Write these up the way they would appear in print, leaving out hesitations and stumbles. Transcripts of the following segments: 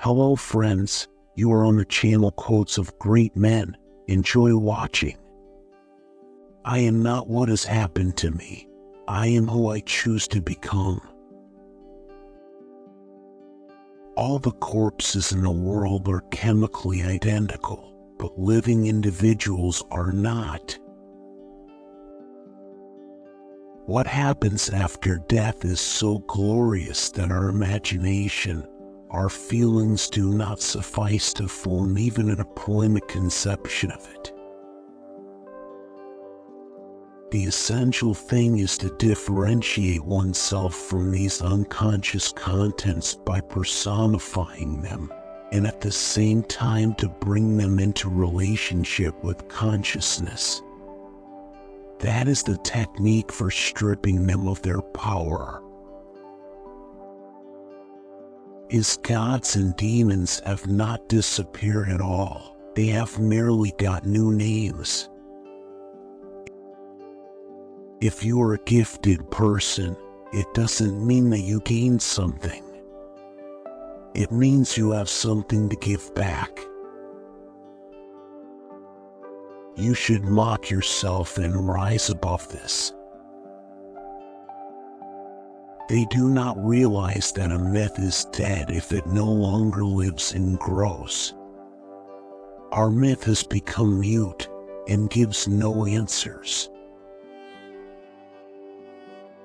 Hello friends, you are on the channel Quotes of Great Men. Enjoy watching. I am not what has happened to me. I am who I choose to become. All the corpses in the world are chemically identical, but living individuals are not. What happens after death is so glorious that our imagination, our feelings do not suffice to form even an appointed conception of it. The essential thing is to differentiate oneself from these unconscious contents by personifying them, and at the same time to bring them into relationship with consciousness. That is the technique for stripping them of their power. His gods and demons have not disappeared at all. They have merely got new names. If you are a gifted person, it doesn't mean that you gain something. It means you have something to give back. You should mock yourself and rise above this. They do not realize that a myth is dead if it no longer lives and grows. Our myth has become mute and gives no answers.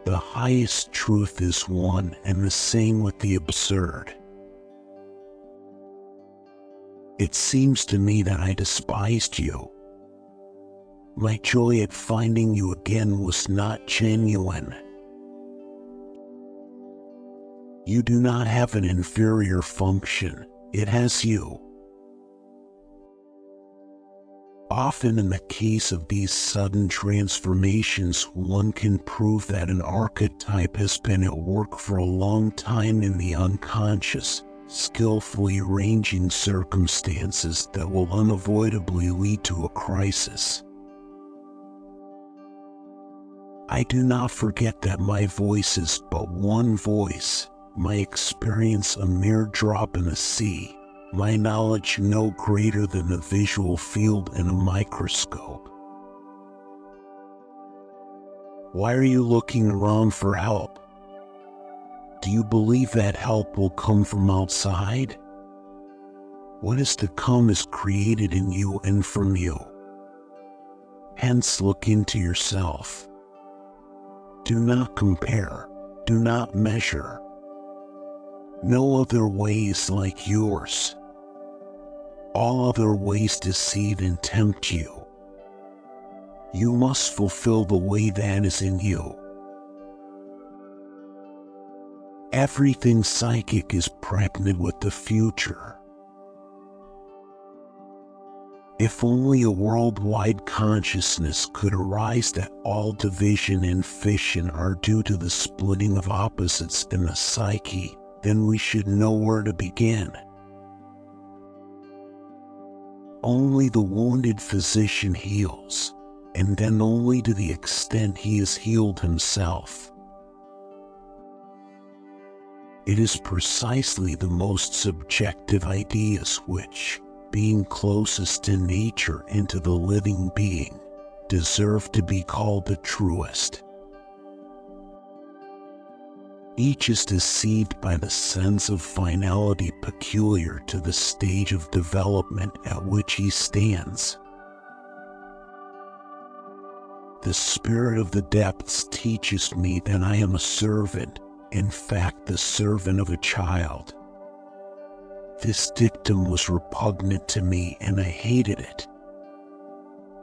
The highest truth is one and the same with the absurd. It seems to me that I despised you. My joy at finding you again was not genuine. You do not have an inferior function, it has you. Often in the case of these sudden transformations, one can prove that an archetype has been at work for a long time in the unconscious, skillfully arranging circumstances that will unavoidably lead to a crisis. I do not forget that my voice is but one voice, my experience a mere drop in the sea, my knowledge no greater than the visual field in a microscope. Why are you looking around for help? Do you believe that help will come from outside? What is to come is created in you and from you. Hence, look into yourself. Do not compare, do not measure. No other way is like yours. All other ways deceive and tempt you. You must fulfill the way that is in you. Everything psychic is pregnant with the future. If only a worldwide consciousness could arise that all division and fission are due to the splitting of opposites in the psyche, then we should know where to begin. Only the wounded physician heals, and then only to the extent he has healed himself. It is precisely the most subjective ideas which, being closest to nature and to the living being, deserve to be called the truest. Each is deceived by the sense of finality peculiar to the stage of development at which he stands. The spirit of the depths teaches me that I am a servant, in fact the servant of a child. This dictum was repugnant to me and I hated it.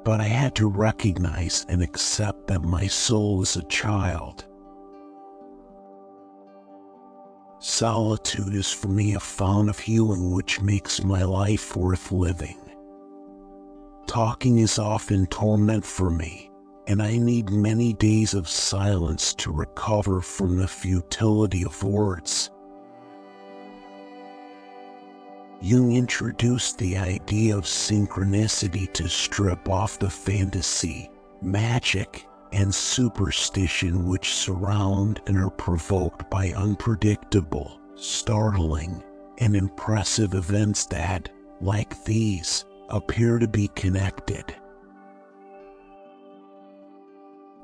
But I had to recognize and accept that my soul is a child. Solitude is for me a fount of healing which makes my life worth living. Talking is often torment for me, and I need many days of silence to recover from the futility of words. Jung introduced the idea of synchronicity to strip off the fantasy, magic, and superstition which surround and are provoked by unpredictable, startling, and impressive events that, like these, appear to be connected.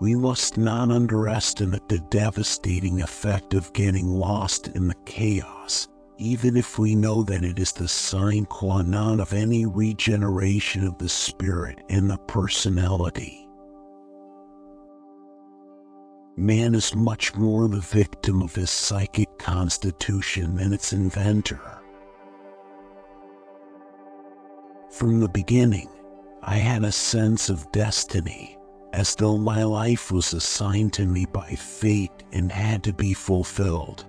We must not underestimate the devastating effect of getting lost in the chaos, even if we know that it is the sine qua non of any regeneration of the spirit and the personality. Man is much more the victim of his psychic constitution than its inventor. From the beginning, I had a sense of destiny, as though my life was assigned to me by fate and had to be fulfilled.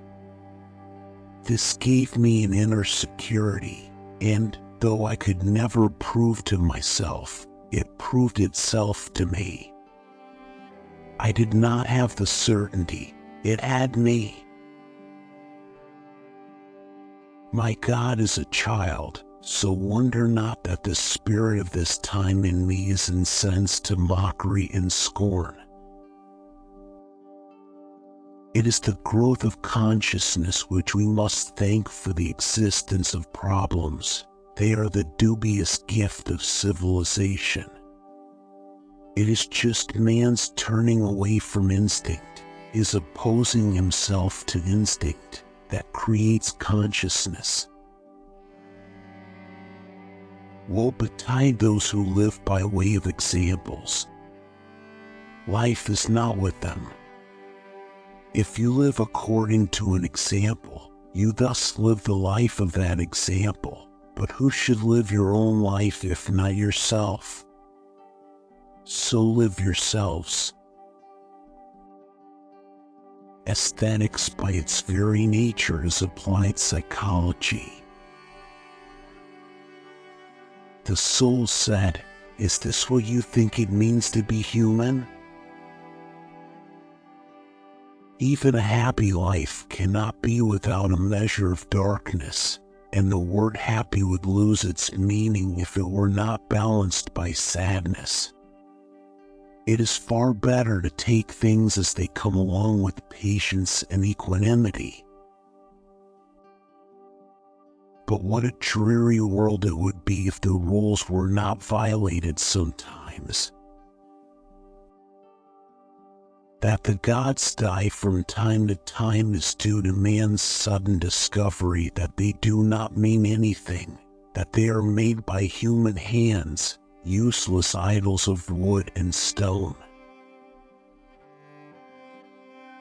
This gave me an inner security, and though I could never prove to myself, it proved itself to me. I did not have the certainty, it had me. My God is a child, so wonder not that the spirit of this time in me is incensed to mockery and scorn. It is the growth of consciousness which we must thank for the existence of problems. They are the dubious gift of civilization. It is just man's turning away from instinct, his opposing himself to instinct, that creates consciousness. Woe betide those who live by way of examples. Life is not with them. If you live according to an example, you thus live the life of that example. But who should live your own life if not yourself? So live yourselves. Aesthetics by its very nature is applied psychology. The soul said, "Is this what you think it means to be human?" Even a happy life cannot be without a measure of darkness, and the word happy would lose its meaning if it were not balanced by sadness. It is far better to take things as they come along with patience and equanimity. But what a dreary world it would be if the rules were not violated sometimes. That the gods die from time to time is due to man's sudden discovery that they do not mean anything, that they are made by human hands, useless idols of wood and stone.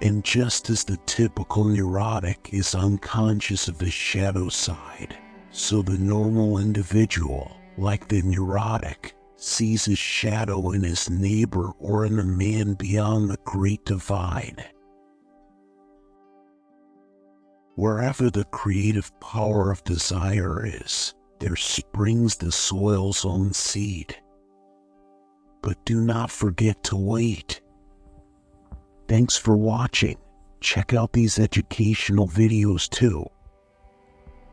And just as the typical neurotic is unconscious of his shadow side, so the normal individual, like the neurotic, sees his shadow in his neighbor or in the man beyond the great divide. Wherever the creative power of desire is, there springs the soil's own seed. But do not forget to wait. Thanks for watching. Check out these educational videos too.